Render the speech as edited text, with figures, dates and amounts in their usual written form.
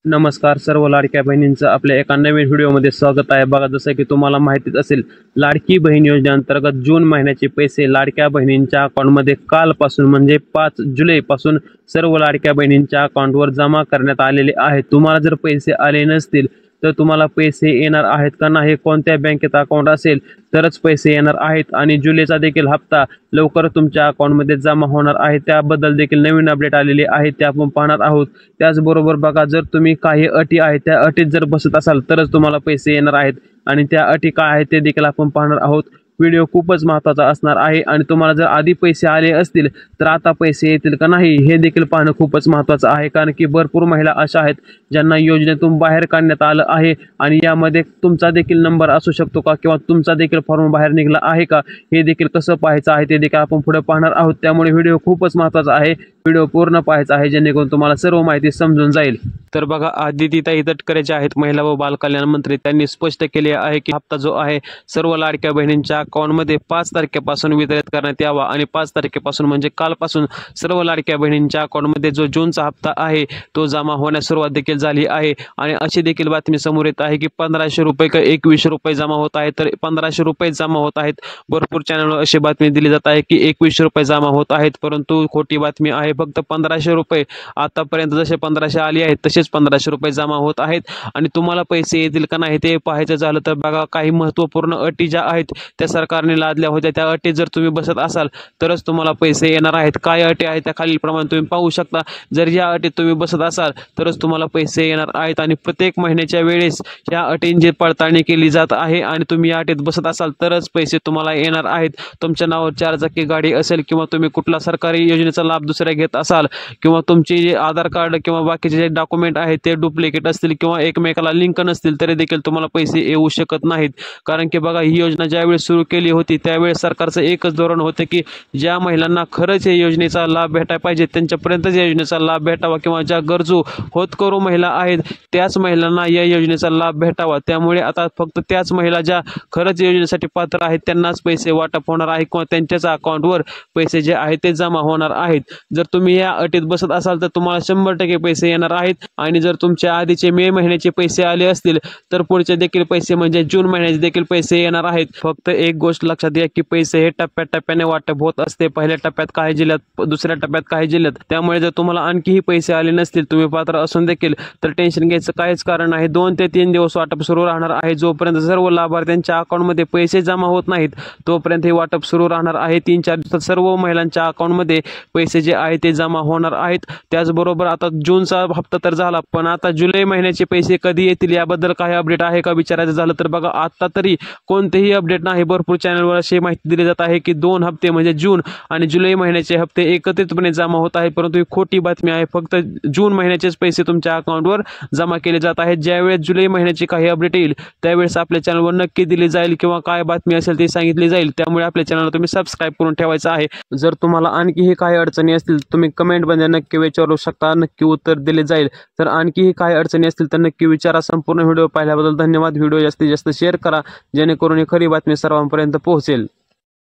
नमस्कार सर्व लाडक्या बहिणींचं आपल्या एका नवीन व्हिडिओमध्ये स्वागत आहे। बघा, जसं की तुम्हाला माहितीच असेल, लाडकी बहीण योजनेअंतर्गत जून महिन्याचे पैसे लाडक्या बहिणींच्या अकाउंटमध्ये कालपासून म्हणजे 5 जुलैपासून सर्व लाडक्या बहिणींच्या अकाउंटवर जमा करण्यात आलेले आहेत। तुम्हाला जर पैसे आले नसतील तर तुम्हाला पैसे येणार आहेत का नाही, कोणत्या बँकेत अकाउंट असेल तरच पैसे येणार आहेत आणि जुलैचा देखील हप्ता लवकर तुमच्या अकाउंटमध्ये जमा होणार आहे। त्याबद्दल देखील नवीन अपडेट आलेली आहे, ते आपण पाहणार आहोत। त्याचबरोबर बघा, जर तुम्ही काही अटी आहेत त्या अटीत जर बसत असाल तरच तुम्हाला पैसे येणार आहेत आणि त्या अटी काय आहेत ते देखील आपण पाहणार आहोत। व्हिडिओ खूपच महत्त्वाचा असणार आहे आणि तुम्हाला जर आधी पैसे आले असतील तर आता पैसे येतील का नाही हे देखील पाहणं खूपच महत्त्वाचं आहे, कारण की भरपूर महिला अशा आहेत ज्यांना योजनेतून बाहेर काढण्यात आलं आहे आणि यामध्ये तुमचा देखील नंबर असू शकतो का किंवा तुमचा देखील फॉर्म बाहेर निघाला आहे का हे देखील कसं पाहायचं आहे ते देखील आपण पुढे पाहणार आहोत। त्यामुळे व्हिडिओ खूपच महत्त्वाचा आहे, व्हिडिओ पूर्ण पाहायचा आहे जेणेकरून तुम्हाला सर्व माहिती समजून जाईल। तर बघा, आदितीताई तटकरे ज्या आहेत महिला व बाल कल्याण मंत्री, त्यांनी स्पष्ट केले आहे की हप्ता जो आहे सर्व लाडक्या बहिणींच्या अकाउंटमध्ये 5 तारखेपासून वितरित करण्यात यावा आणि 5 तारखेपासून म्हणजे कालपासून सर्व लाडक्या बहिणींच्या अकाउंटमध्ये जो जूनचा हप्ता आहे तो जमा होण्यास सुरुवात देखील झाली आहे। आणि अशी देखील बातमी समोर येत आहे की 1500 रुपये का 2100 रुपये जमा होत आहेत, तर 1500 रुपये जमा होत आहेत। भरपूर चॅनलवर अशी बातमी दिली जात आहे की 2100 रुपये जमा होत आहेत, परंतु खोटी बातमी आहे। फक्त 1500 रुपये आतापर्यंत जसे 1500 आले आहेत तसेच 1500 रुपये जमा होत आहेत आणि तुम्हाला पैसे येतील का नाही ते पाहायचं झालं तर बघा, काही महत्त्वपूर्ण अटी ज्या आहेत त्या सरकारने लादल्या होत्या, त्या अटी जर तुम्ही बसत असाल तरच तुम्हाला पैसे येणार आहेत। काय अटी आहेत त्या खालीलप्रमाणे तुम्ही पाहू शकता। जर या अटीत तुम्ही बसत असाल तरच तुम्हाला पैसे येणार आहेत आणि प्रत्येक महिन्याच्या वेळेस या अटींची पडताळणी केली जात आहे आणि तुम्ही या अटीत बसत असाल तरच पैसे तुम्हाला येणार आहेत। तुमच्या नावावर 4 चाकी गाडी असेल किंवा तुम्ही कुठला सरकारी योजनेचा लाभ दुसऱ्या घेत असाल किंवा तुमचे जे आधार कार्ड किंवा बाकीचे जे डॉक्युमेंट आहेत ते डुप्लिकेट असतील किंवा एकमेकाला लिंक नसतील तरी देखील तुम्हाला पैसे येऊ शकत नाहीत। कारण की बघा, ही योजना ज्यावेळेस सुरू केली होती त्यावेळेस सरकारचं एकच धोरण होतं की ज्या महिलांना खरंच या योजनेचा लाभ भेटायला पाहिजे त्यांच्यापर्यंतच या योजनेचा लाभ भेटावा किंवा ज्या गरजू होतकरू महिला आहेत त्याच महिलांना या योजनेचा लाभ भेटावा। त्यामुळे आता फक्त त्याच महिला ज्या खरंच योजनेसाठी पात्र आहेत त्यांनाच पैसे वाटप होणार आहे किंवा त्यांच्याच अकाउंटवर पैसे जे आहेत ते जमा होणार आहेत। जर तुम्ही या अटीत बसत असाल तर तुम्हाला 100% पैसे येणार आहेत आणि जर तुमच्या आधीचे मे महिन्याचे पैसे आले असतील तर पुढचे देखील पैसे म्हणजे जून महिन्याचे देखील पैसे येणार आहेत। फक्त एक गोष्ट लक्षात घ्या की पैसे हे टप्प्याटप्प्याने वाटप होत असते। पहिल्या टप्प्यात काही जिल्ह्यात, दुसऱ्या टप्प्यात काही जिल्ह्यात, त्यामुळे जर तुम्हाला आणखीही पैसे आले नसतील, तुम्ही पात्र असून देखील, तर टेन्शन घ्यायचं काहीच कारण नाही। 2 ते 3 दिवस वाटप सुरू राहणार आहे। जोपर्यंत सर्व लाभार्थ्यांच्या अकाउंटमध्ये पैसे जमा होत नाहीत तोपर्यंत हे वाटप सुरू राहणार आहे। 3-4 दिवसात सर्व महिलांच्या अकाउंटमध्ये पैसे जे आहेत ते जमा होणार आहेत। त्याचबरोबर आता जूनचा हप्ता तर झाला, पण आता जुलै महिन्याचे पैसे कधी येतील याबद्दल काही अपडेट आहे का विचारायचं झालं तर बघा, आता तरी कोणतेही अपडेट नाही। भरपूर चॅनलवर अशी माहिती दिली जात आहे की 2 हप्ते म्हणजे जून आणि जुलै महिन्याचे हप्ते एकत्रितपणे जमा होत आहेत, परंतु ही खोटी बातमी आहे। फक्त जून महिन्याचेच पैसे तुमच्या अकाउंटवर जमा केले जात आहेत। ज्यावेळेस जुलै महिन्याची काही अपडेट येईल त्यावेळेस आपल्या चॅनलवर नक्की दिली जाईल किंवा काय बातमी असेल ती सांगितली जाईल। त्यामुळे आपल्या चॅनलला तुम्ही सबस्क्राईब करून ठेवायचं आहे। जर तुम्हाला आणखीही काही अडचणी असतील तुम्ही कमेंटमध्ये नक्की विचारू शकता, नक्की उत्तर दिले जाईल। तर आणखीही काही अडचणी असतील तर नक्की विचारा। संपूर्ण व्हिडिओ पाहिल्याबद्दल धन्यवाद। व्हिडिओ जास्तीत जास्त शेअर करा जेणेकरून ही खरी बातमी सर्वांपर्यंत पोहोचेल।